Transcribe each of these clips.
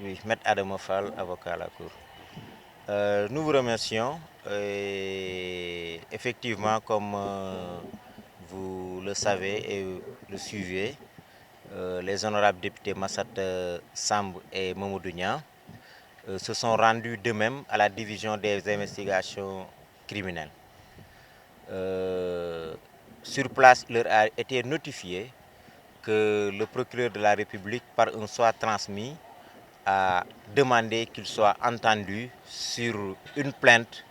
Oui, Maître Adama Fall, avocat à la Cour. Nous vous remercions. Et effectivement, comme vous le savez et le suivez, les honorables députés Massata Samb et Mamadou Niang se sont rendus d'eux-mêmes à la division des investigations criminelles. Sur place, il leur a été notifié que le procureur de la République, par un soin transmis, a demandé qu'ils soient entendus sur une plainte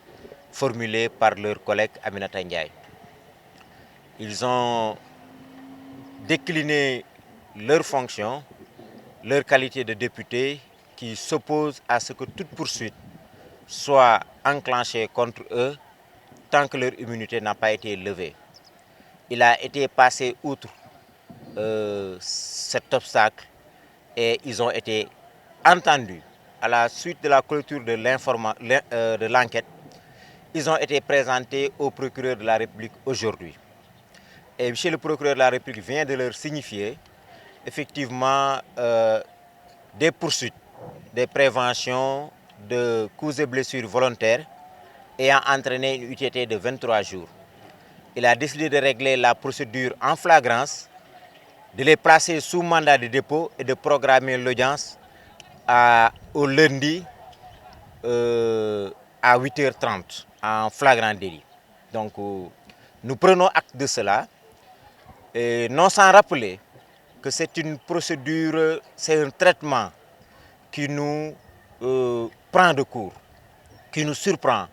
formulée par leur collègue Aminata Ndiaye. Ils ont décliné leurs fonctions, leur qualité de député, qui s'opposent à ce que toute poursuite soit enclenchée contre eux tant que leur immunité n'a pas été levée. Il a été passé outre cet obstacle et ils ont été entendus. À la suite de la clôture de l'enquête, ils ont été présentés au procureur de la République aujourd'hui. Et monsieur le procureur de la République vient de leur signifier effectivement des poursuites, des préventions de coups et blessures volontaires ayant entraîné une UTT de 23 jours. Il a décidé de régler la procédure en flagrance, de les placer sous mandat de dépôt et de programmer l'audience au lundi à 8h30 en flagrant délit. Donc nous prenons acte de cela, et non sans rappeler que c'est une procédure, c'est un traitement qui nous prend de court, qui nous surprend,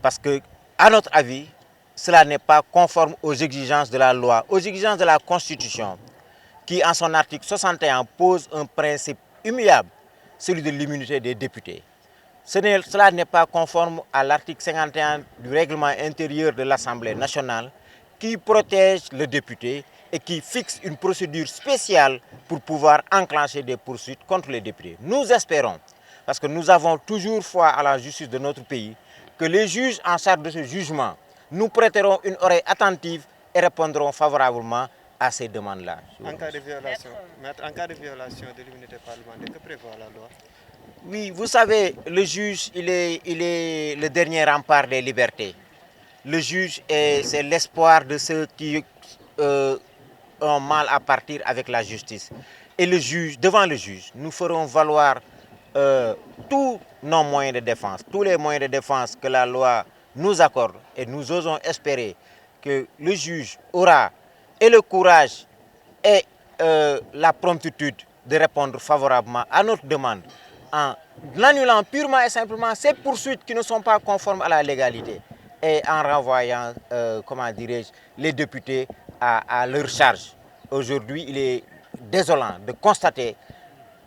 parce que, à notre avis, cela n'est pas conforme aux exigences de la loi, aux exigences de la Constitution, qui en son article 61 pose un principe immuable, celui de l'immunité des députés. Cela n'est pas conforme à l'article 51 du règlement intérieur de l'Assemblée nationale, qui protège le député et qui fixe une procédure spéciale pour pouvoir enclencher des poursuites contre les députés. Nous espérons, parce que nous avons toujours foi à la justice de notre pays, que les juges en charge de ce jugement nous prêteront une oreille attentive et répondront favorablement à ces demandes-là. En cas de violation, maître, en cas de violation de l'immunité parlementaire, que prévoit la loi? Oui, vous savez, le juge, il est le dernier rempart des libertés. Le juge, c'est l'espoir de ceux qui ont mal à partir avec la justice. Et le juge, devant le juge, nous ferons valoir tous nos moyens de défense, tous les moyens de défense que la loi nous accorde. Et nous osons espérer que le juge aura et le courage et la promptitude de répondre favorablement à notre demande en annulant purement et simplement ces poursuites qui ne sont pas conformes à la légalité et en renvoyant, comment dirais-je, les députés à leur charge. Aujourd'hui, il est désolant de constater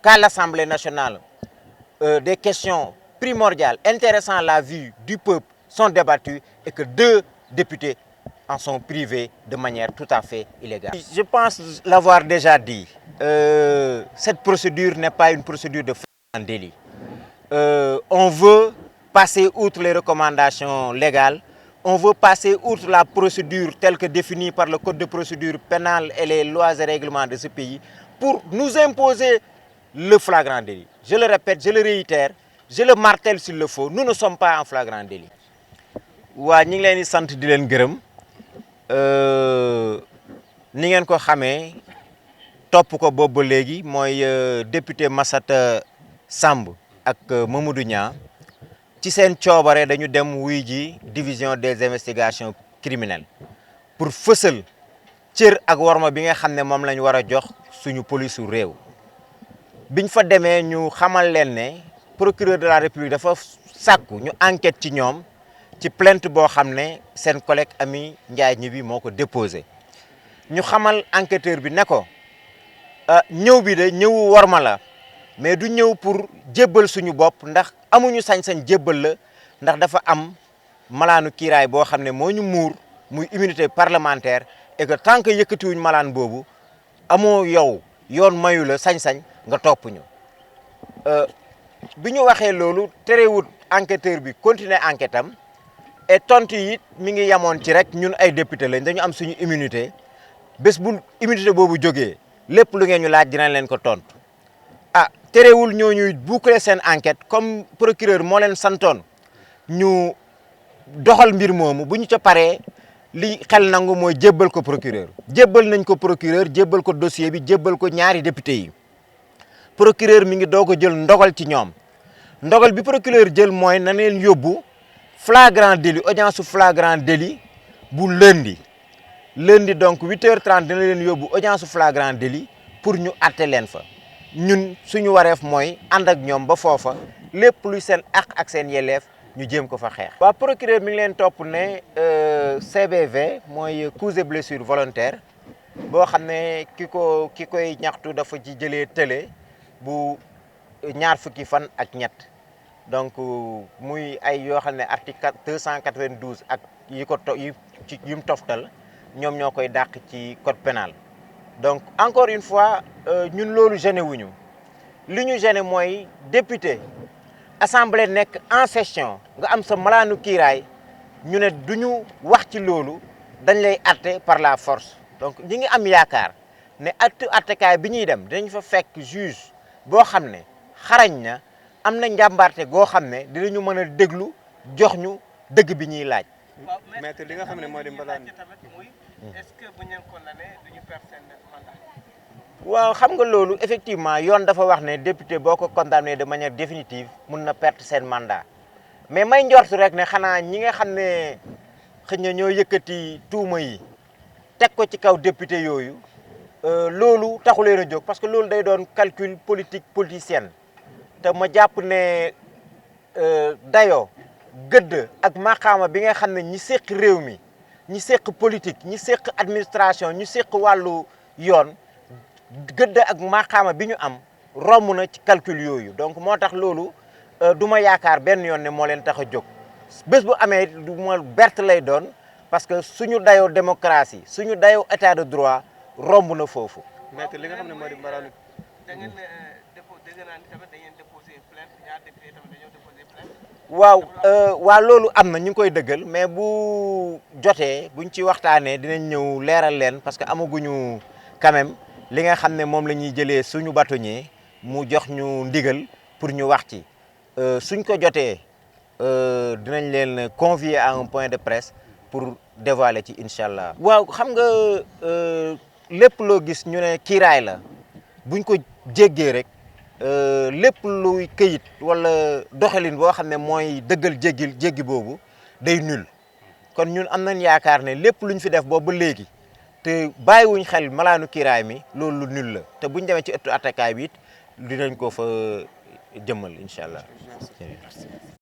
qu'à l'Assemblée nationale, des questions primordiales intéressant la vie du peuple sont débattues et que 2 députés en sont privés de manière tout à fait illégale. Je pense l'avoir déjà dit. Cette procédure n'est pas une procédure de flagrant délit. On veut passer outre les recommandations légales, on veut passer outre la procédure telle que définie par le Code de procédure pénale et les lois et règlements de ce pays pour nous imposer le flagrant délit. Je le répète, je le réitère, je le martèle s'il le faut, nous ne sommes pas en flagrant délit. Waa ñu ngi leen di sant di leen gërëm ni ngeen ko xamee topp ko boobu ba léegi mooy député Massata Samb ak Mamadou Niang ci seen coobare dañu dem wuy ji division des investigations criminelles pour fësal cër ak worma bi nga xam ne moom lañ war a jox suñu police su réew. Biñ fa demee ñu xamal leen ne procureur de la République dafa sàkku ñu enquête ci ñoom ci plainte boo xam ne seen collègue Ami Ndiaye Gniby moo ko déposé. Ñu xamal enquêteur bi ne ko ñëw bi de ñëwu worma la mais du ñëw pour jébbal suñu bopp ndax amuñu sañ-sañ jébbal la ndax dafa am malaanu kiiraay boo xam ne moo ñu muur muy immunité parlementaire et que tant que yëkkatiwuñ malaan boobu amoo yow yoon mayu la sañ-sañ nga topp ñu. bi ñu waxee loolu terewut enquêteur bi continuer enquête am et tontu yi mi ngi yamoon ci rek ñun ay député lañ dañu am suñu immunité bés bu immunité boobu jógee lépp lu ngeen ñu laaj dinañ leen ko tontu. terewul ñooñuy boucler seen enquête comme procureur moo leen santoon ñu doxal mbir moomu bu ñu ca paree li xel nangu mooy jébbal ko procureur. jébbal nañ ko procureur jébbal ko dossier bi jébbal ko ñaari député yi procureur mi ngi doog a jël ndogal ci ñoom ndogal bi procureur jël mooy na leen yóbbu flagrant délit audience flagrant délit bu lundi donc 8h30 dina leen yóbbu audience flagrant délit pour ñu àtte leen fa. ñun suñu wareef mooy ànd ak ñoom ba foofa lépp luy seen ak seen yelleef ñu jéem ko fa xeex. waa procureur mi ngi leen topp ne CBV mooy coups et blessures volontaires boo xam ne ki koy ñaxtu dafa ci jëlee tële bu ñaar fukki fan ak ñett donc muy ay yoo xam ne article 292 ak yi mu toftal ñoom ñoo koy dàq ci code pénal donc encore une fois ñun loolu gêné wuñu li ñu gêné mooy député assemblée nekk en session nga am sa malaanu kiiraay ñu ne duñu wax ci loolu dañ lay atte par la force donc ñi ngi am yaakaar ne attekaay bi ñuy dem dinañ fa fekk juge boo xam ne xarañ na am na njàmbaarte goo xam ne dinañu mën a déglu jox ñu dëgg bi ñuy laaj. maître li nga xam ne moo di mbalaan est-ce que bu ñu leen condamné duñu perdre seen mandat. waaw xam nga loolu effectivement yoon dafa wax ne député boo ko condamné de manière définitive mun na perdre seen mandat mais may njort rek ne xanaa ñi nga xam ne xëy na ñoo yëkkati tuuma yi teg ko ci kaw député yooyu loolu taxu leen a jóg parce que loolu day doon calcul politique politicien te ma jàpp ne dayoo gëdd ak maqaama bi nga xam ne ñi séq réew mi ñi séq politique ñi séq administration ñu séq wàllu yoon gëdd ak maqaama bi ñu am romb na ci calcul yooyu donc moo tax loolu du ma yaakaar benn yoon ne moo leen tax a jóg bés bu amee du ma berte lay doon parce que suñu dayoo démocratie suñu dayoo état de droit romb na foofu. maître li nga xam ne moo di mbaraanu. da ngeen dégg naa ni tamit da ngeen déposé plainte ñaar député tamit dañoo déposé plainte. waaw loolu am na ñu ngi koy dëggal mais bu jotee buñ ci waxtaanee dinañ ñëw leeral leen parce que amaguñu quand même li nga xam ne moom la ñuy jëlee suñu bâtonnier mu jox ñu ndigal pour ñu wax ci suñ ko jotee dinañ leen convier à un point de presse pour dévoiler ci incha allah. waaw xam nga lépp loo gis ñu ne kiiraay la buñ ko jéggee rek lépp luy këyit wala doxalin boo xam ne mooy dëggal jéggi boobu day nul kon ñun am nañ yaakaar ne lépp luñ fi def boobu ba léegi te bàyyiwuñ xel malaanu kiiraay mi loolu lu nul la te buñ demee ci ëttu attekaay bi it dinañ ko fa jëmmal incha allah.